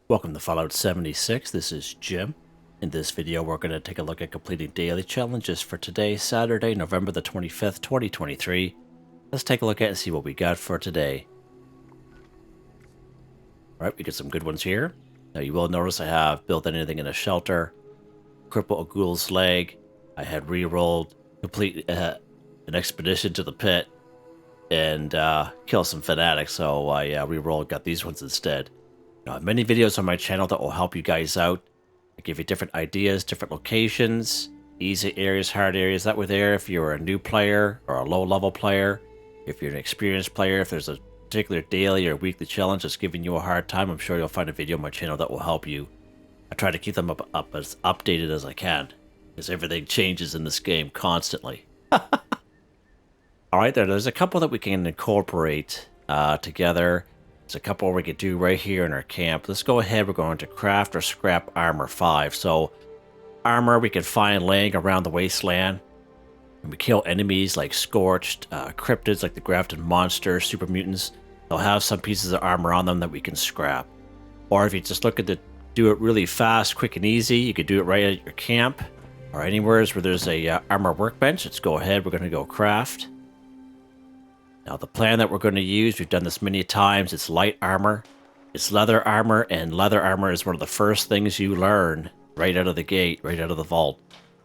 Welcome to Fallout 76, this is Jim. In this video we're going to take a look at completing daily challenges for today, Saturday, November the 25th, 2023. Let's take a look at it and see what we got for today. Alright, we get some good ones here. Now you will notice I have built anything in a shelter, cripple a ghoul's leg, I had re-rolled, complete an expedition to the pit, and kill some fanatics, so I re-rolled, got these ones instead. I have many videos on my channel that will help you guys out. I give you different ideas, different locations, easy areas, hard areas that were there if you're a new player or a low-level player. If you're an experienced player, if there's a particular daily or weekly challenge that's giving you a hard time, I'm sure you'll find a video on my channel that will help you. I try to keep them up as updated as I can, because everything changes in this game constantly. Alright, there's a couple that we can incorporate together. There's a couple we could do right here in our camp. Let's go ahead. We're going to craft or scrap armor 5. So armor we can find laying around the wasteland. And we kill enemies like Scorched, cryptids like the grafted monsters, super mutants. They'll have some pieces of armor on them that we can scrap. Or if you just look at do it really fast, quick and easy, you could do it right at your camp or anywhere where there's a armor workbench. Let's go ahead. We're going to go craft. Now the plan that we're going to use, we've done this many times, it's light armor, it's leather armor, and leather armor is one of the first things you learn right out of the gate, right out of the vault.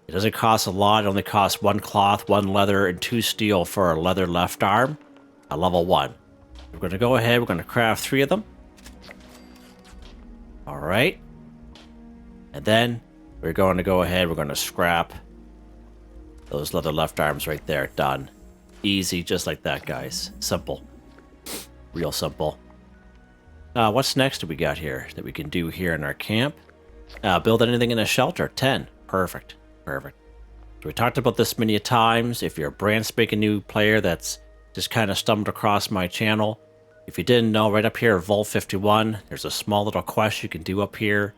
It doesn't cost a lot, it only costs 1 cloth, 1 leather, and 2 steel for a leather left arm, a level 1. We're going to go ahead, we're going to craft 3 of them. Alright. And then we're going to go ahead, we're going to scrap those leather left arms right there, done. Easy, just like that, guys. Simple. Real simple. What's next do we got here that we can do here in our camp? Build anything in a shelter. 10. Perfect. Perfect. So we talked about this many times. If you're a brand spanking new player that's just kind of stumbled across my channel, if you didn't know, right up here at Vault 51, there's a small little quest you can do up here.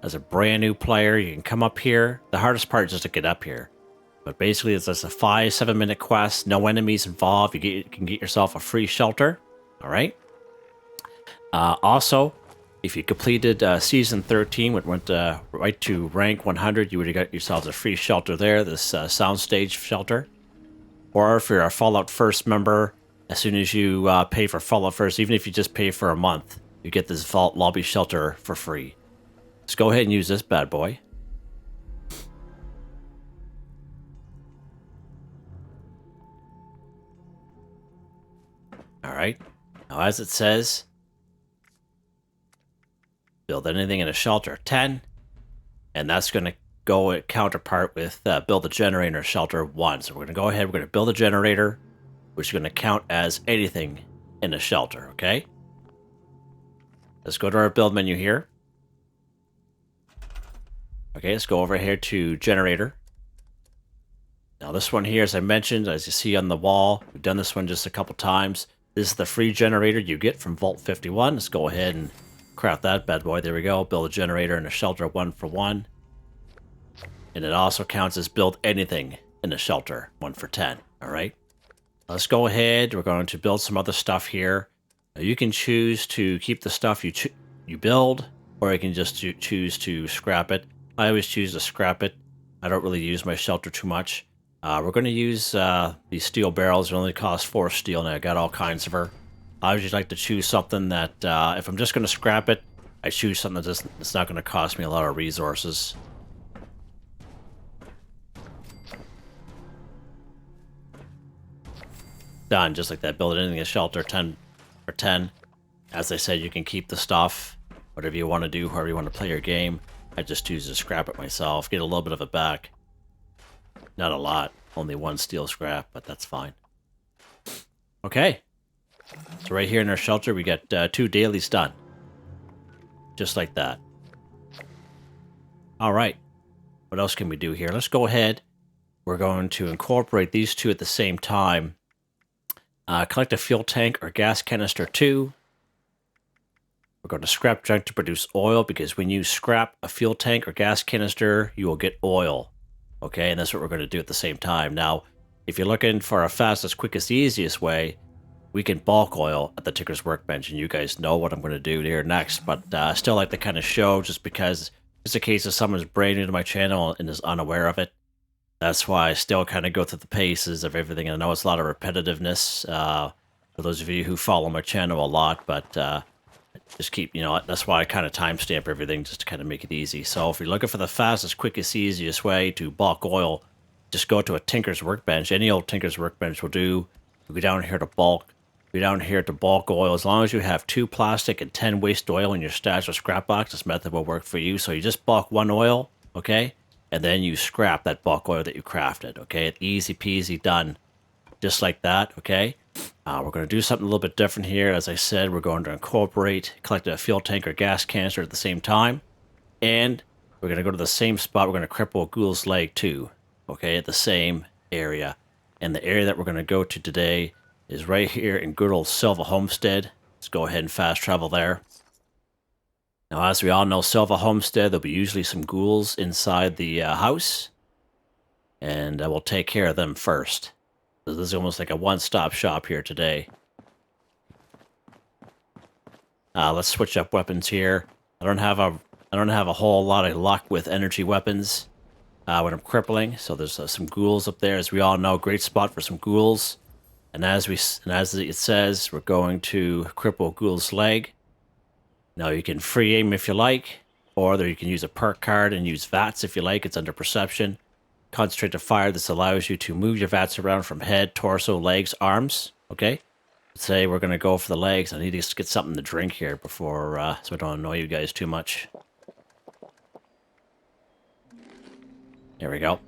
As a brand new player, you can come up here. The hardest part is just to get up here. But basically, it's just a 5-7 minute quest, no enemies involved. You can get yourself a free shelter. All right. Also, if you completed Season 13, which went right to rank 100, you would have got yourselves a free shelter there, this soundstage shelter. Or if you're a Fallout First member, as soon as you pay for Fallout First, even if you just pay for a month, you get this Vault Lobby shelter for free. Let's go ahead and use this bad boy. Alright, now as it says, build anything in a shelter 10, and that's going to go at counterpart with build a generator shelter 1. So we're going to go ahead, we're going to build a generator, which is going to count as anything in a shelter, okay? Let's go to our build menu here. Okay, let's go over here to generator. Now this one here, as I mentioned, as you see on the wall, we've done this one just a couple times. This is the free generator you get from Vault 51. Let's go ahead and craft that bad boy. There we go. Build a generator and a shelter 1 for 1. And it also counts as build anything in a shelter 1 for 10. All right. Let's go ahead. We're going to build some other stuff here. Now, you can choose to keep the stuff you build, or you can just choose to scrap it. I always choose to scrap it. I don't really use my shelter too much. We're going to use these steel barrels. It only costs 4 steel, and I got all kinds of her. I usually like to choose something that, if I'm just going to scrap it, I choose something that's not going to cost me a lot of resources. Done, just like that. Build anything in a shelter 10 for 10. As I said, you can keep the stuff, whatever you want to do, however you want to play your game. I just choose to scrap it myself, get a little bit of it back. Not a lot, only 1 steel scrap, but that's fine. Okay, so right here in our shelter, we got 2 dailies done. Just like that. All right, what else can we do here? Let's go ahead. We're going to incorporate these 2 at the same time. Collect a fuel tank or gas canister 2. We're going to scrap junk to produce oil, because when you scrap a fuel tank or gas canister, you will get oil. Okay, and that's what we're going to do at the same time. Now, if you're looking for a fastest, quickest, easiest way, we can bulk oil at the Tinker's Workbench, and you guys know what I'm going to do here next. But I still like to kind of show, just because it's a case of someone's brand new to my channel and is unaware of it. That's why I still kind of go through the paces of everything. And I know it's a lot of repetitiveness for those of you who follow my channel a lot, but just keep, that's why I kind of timestamp everything, just to kind of make it easy. So if you're looking for the fastest, quickest, easiest way to bulk oil, just go to a Tinker's Workbench. Any old Tinker's Workbench will do. You go down here to bulk. Go down here to bulk oil. As long as you have 2 plastic and 10 waste oil in your stash or scrap box, this method will work for you. So you just bulk 1 oil, okay? And then you scrap that bulk oil that you crafted, okay? Easy peasy, done. Just like that, okay? We're going to do something a little bit different here. As I said, we're going to incorporate, collect a fuel tank or gas canister at the same time. And we're going to go to the same spot. We're going to cripple Ghoul's leg too, okay? At the same area. And the area that we're going to go to today is right here in good old Silva Homestead. Let's go ahead and fast travel there. Now, as we all know, Silva Homestead, there'll be usually some ghouls inside the house. And we'll take care of them first. So this is almost like a one-stop shop here today. Let's switch up weapons here. I don't have a whole lot of luck with energy weapons when I'm crippling. So there's some ghouls up there, as we all know. Great spot for some ghouls. And as it says, we're going to cripple Ghoul's leg. Now you can free aim if you like, or you can use a perk card and use VATS if you like. It's under perception. Concentrate to fire. This allows you to move your VATS around from head, torso, legs, arms. Okay. Today we're going to go for the legs. I need to get something to drink here before, so I don't annoy you guys too much. There we go.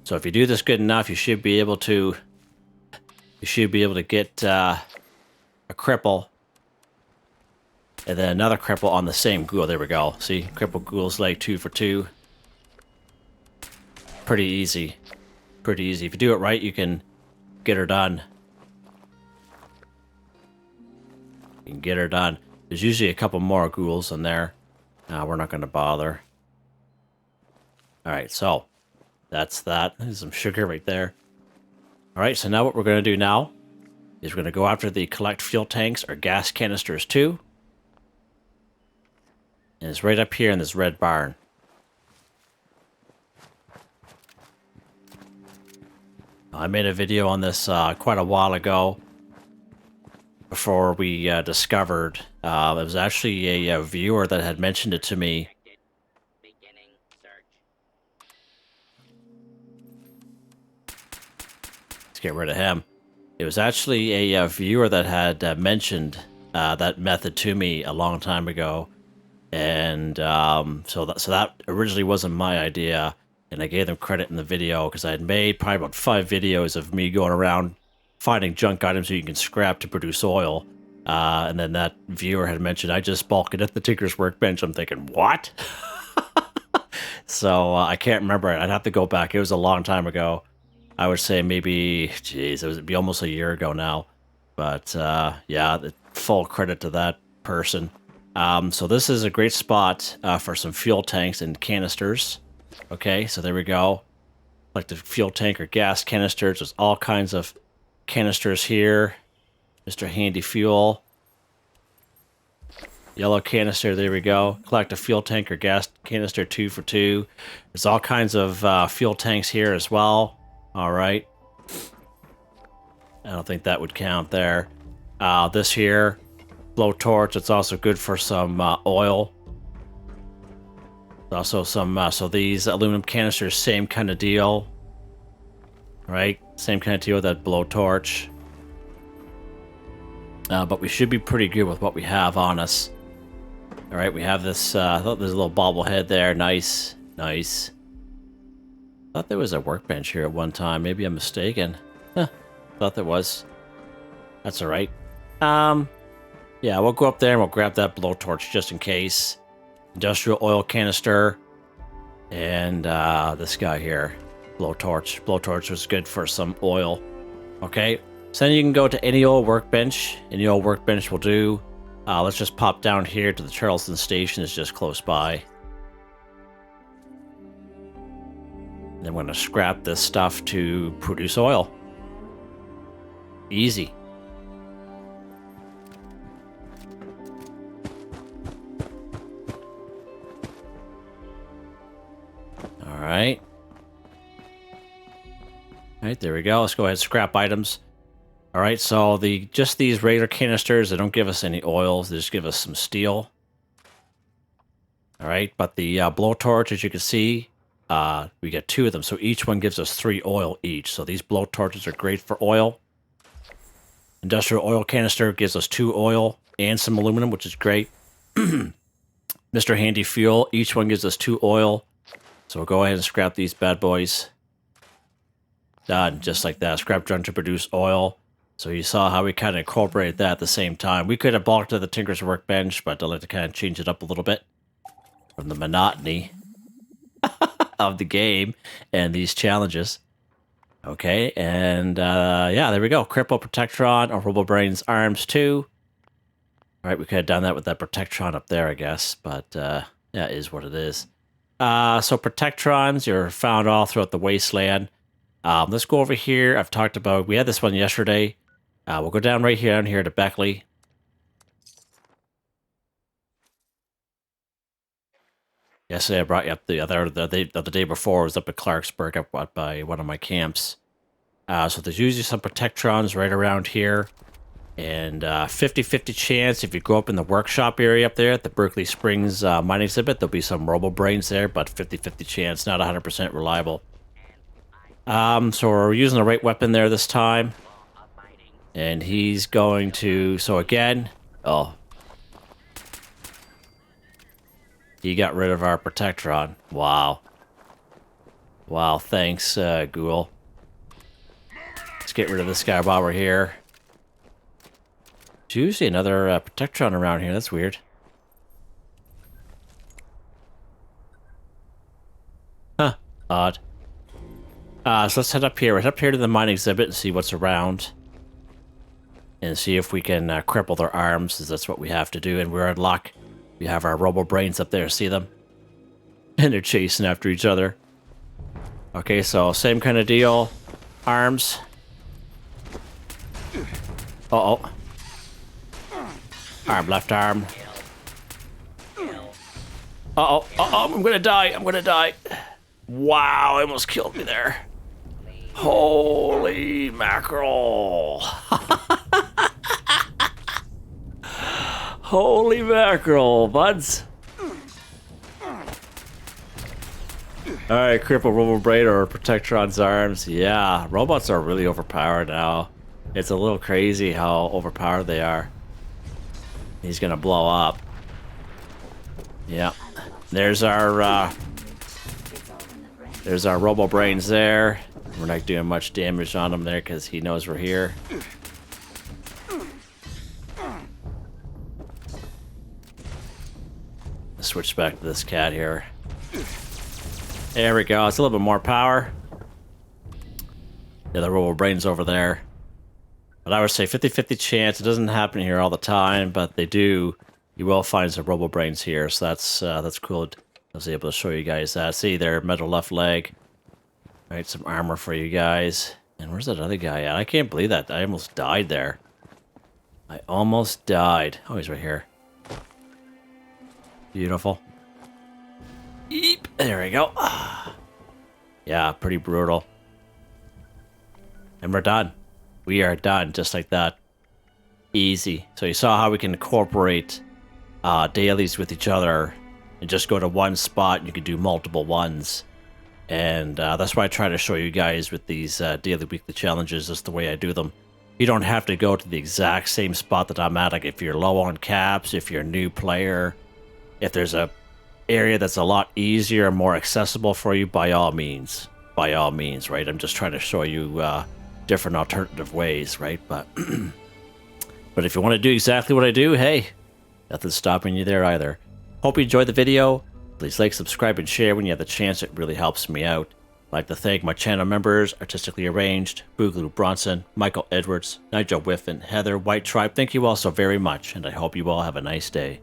So if you do this good enough, you should be able to get a cripple, and then another cripple on the same ghoul. There we go. See, cripple Ghoul's leg 2 for 2. Pretty easy. Pretty easy. If you do it right, you can get her done. You can get her done. There's usually a couple more ghouls in there. We're not going to bother. Alright, so that's that. There's some sugar right there. Alright, so now what we're going to do now is we're going to go after the collect fuel tanks or gas canisters too. And it's right up here in this red barn. I made a video on this quite a while ago before we discovered. It was actually a viewer that had mentioned it to me. Let's get rid of him. It was actually a viewer that had mentioned that method to me a long time ago. And so that originally wasn't my idea. And I gave them credit in the video because I had made probably about 5 videos of me going around finding junk items that you can scrap to produce oil. And then that viewer had mentioned, I just bulk it at the Tinker's Workbench. I'm thinking, what? So I can't remember it. I'd have to go back. It was a long time ago. I would say maybe, geez, it would be almost a year ago now. But yeah, full credit to that person. So this is a great spot for some fuel tanks and canisters. Okay, so there we go. Like the fuel tank or gas canisters. There's all kinds of canisters here. Mr. Handy Fuel. Yellow canister, there we go. Collect a fuel tank or gas canister 2 for 2. There's all kinds of fuel tanks here as well. Alright. I don't think that would count there. This here, blowtorch, it's also good for some oil. Also some, so these aluminum canisters, same kind of deal. Right? Same kind of deal with that blowtorch. But we should be pretty good with what we have on us. Alright, we have this, I thought there's a little bobblehead there. Nice. Nice. I thought there was a workbench here at one time. Maybe I'm mistaken. Huh. Thought there was. That's alright. Yeah, we'll go up there and we'll grab that blowtorch just in case. Industrial oil canister. And this guy here. Blowtorch. Blowtorch was good for some oil. Okay. So then you can go to any old workbench. Any old workbench will do. Let's just pop down here to the Charleston station. It's just close by. Then we're going to scrap this stuff to produce oil. Easy. Alright. Alright, there we go. Let's go ahead and scrap items. Alright, so just these regular canisters, they don't give us any oils, they just give us some steel. Alright, but the blowtorch, as you can see, we get 2 of them, so each one gives us 3 oil each. So these blowtorches are great for oil. Industrial oil canister gives us 2 oil and some aluminum, which is great. Mr. Handy Fuel, each one gives us 2 oil. So we'll go ahead and scrap these bad boys. Done, just like that. Scrap drum to produce oil. So you saw how we kind of incorporated that at the same time. We could have bulked to the Tinker's Workbench, but I like to kind of change it up a little bit from the monotony of the game and these challenges. Okay, and yeah, there we go. Cripple, Protectron, or Robobrain's arms too. All right, we could have done that with that Protectron up there, I guess, but yeah, it is what it is. So Protectrons, you're found all throughout the wasteland. Let's go over here. I've talked about, we had this one yesterday. We'll go down right here, down here to Beckley. Yesterday I brought you up the day before. I was up at Clarksburg, up by one of my camps. So there's usually some Protectrons right around here. And 50-50 chance if you go up in the workshop area up there at the Berkeley Springs mining exhibit, there'll be some Robobrains there, but 50-50 chance, not 100% reliable. So we're using the right weapon there this time. And he's going to, so again, oh. He got rid of our Protectron. Wow. Wow, thanks, Ghoul. Let's get rid of this guy while we're here. There's usually another Protectron around here. That's weird. Huh. Odd. So let's head up here. We'll head up here to the mining exhibit and see what's around. And see if we can cripple their arms, because that's what we have to do. And we're in luck. We have our Robobrains up there. See them? And they're chasing after each other. Okay, so same kind of deal. Arms. Uh-oh. Arm, left arm. Uh-oh, uh-oh, I'm gonna die, I'm gonna die. Wow, it almost killed me there. Holy mackerel. Holy mackerel, buds. Alright, Cripple, Robobrain, or Protectron's arms. Yeah, robots are really overpowered now. It's a little crazy how overpowered they are. He's gonna blow up. Yep. There's our Robobrains there. We're not doing much damage on him there because he knows we're here. Let's switch back to this cat here. There we go. It's a little bit more power. Yeah, the Robobrain's over there. But I would say 50-50 chance. It doesn't happen here all the time, but they do. You will find some Robobrains here, so that's cool. I was able to show you guys that. See there, metal left leg. All right, some armor for you guys. And where's that other guy at? I can't believe that. I almost died there. I almost died. Oh, he's right here. Beautiful. Eep. There we go. Yeah, pretty brutal. And we're done. We are done, just like that. Easy. So you saw how we can incorporate dailies with each other and just go to one spot and you can do multiple ones. And that's why I try to show you guys with these daily weekly challenges. That's the way I do them. You don't have to go to the exact same spot that I'm at. Like if you're low on caps, if you're a new player, if there's a area that's a lot easier and more accessible for you, by all means, right? I'm just trying to show you different alternative ways, right? But but if you want to do exactly what I do, hey, nothing's stopping you there either. Hope you enjoyed the video. Please like, subscribe, and share when you have the chance. It really helps me out. I'd like to thank my channel members, Artistically Arranged, Boogaloo Bronson, Michael Edwards, Nigel Wiffen, Heather, Whitetribe. Thank you all so very much, and I hope you all have a nice day.